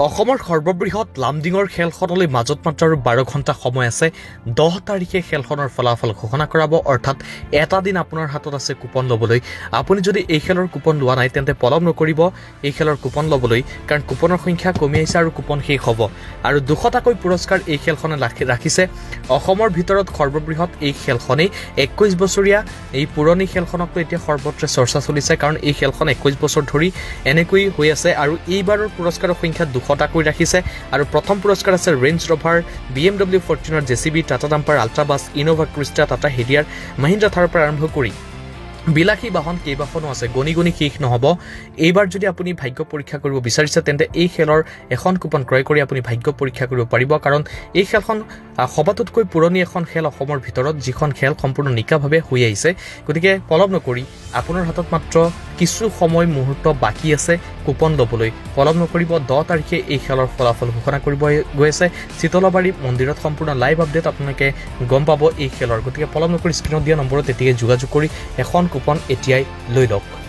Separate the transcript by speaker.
Speaker 1: অসমৰ সৰ্ববৃহৎ লামডিঙৰ খেলখনলৈ মাজত মাত্ৰ 12 ঘণ্টা সময় আছে 10 তাৰিখে খেলখনৰ ফলাফল ঘোষণা কৰাব অৰ্থাৎ এটা দিন আপোনাৰ হাতত আছে কুপন ল'বলৈ আপুনি যদি এই খেলৰ কুপন লোৱা নাই তেন্তে পলম নকৰিব এই খেলৰ কুপন ল'বলৈ কাৰণ কুপনৰ সংখ্যা কমি আহিছে আৰু কুপন শেষ হ'ব আৰু 200 টাকৈ পুৰস্কাৰ এই খেলখনে ৰাখিছে অসমৰ ভিতৰত সৰ্ববৃহৎ এই খেলখনেই 21 বছৰীয়া এই পুৰণি খেলখনক এতিয়া সৰ্বত্ৰ চৰ্চা চলিছে কাৰণ এই খেলখন 21 বছৰ ধৰি এনেকৈ হৈ আছে আৰু এইবাৰৰ পুৰস্কাৰৰ সংখ্যা 200 টাকৈ ৰাখিছে আৰু প্ৰথম পুৰস্কাৰ আছে Range Rover BMW Fortuner JCB Tata dumper ultra bus Innova Crysta Tata Harrier Mahindra থাৰৰ পৰা আৰম্ভ কৰি বিলাসী বাহন কেইবাখনো আছে গণি শেষ নহব এইবাৰ যদি আপুনি ভাগ্য পৰীক্ষা কৰিব বিচাৰিছে তেন্তে এই খেলৰ এখন কুপন ক্ৰয় কৰি আপুনি ভাগ্য পৰীক্ষা কৰিব পাৰিব কাৰণ এই খেলখন সবাতোতকৈ পুৰণি এখন খেল অসমৰ ভিতৰত যিখন খেল সম্পূৰ্ণ নিকাভাৱে হৈ আহিছে গতিকে পলম নকৰি আপোনাৰ হাতত মাত্ৰ কিছু সময় মুহূৰ্ত বাকি আছে কুপন ল'বলৈ পলম নকৰিব 10 তাৰিখে এই খেলৰ ফলাফল ঘোষণা কৰিব গৈ আছে চিতলাবাৰী মন্দিৰত সম্পূৰ্ণ লাইভ আপডেট আপোনালোকে গম পাব এই খেলৰ গতিকে পলম নকৰি স্ক্ৰীনত দিয়া নম্বৰত এতিয়াই যোগাযোগ কৰি এখন কুপন এতিয়াই লৈ লওক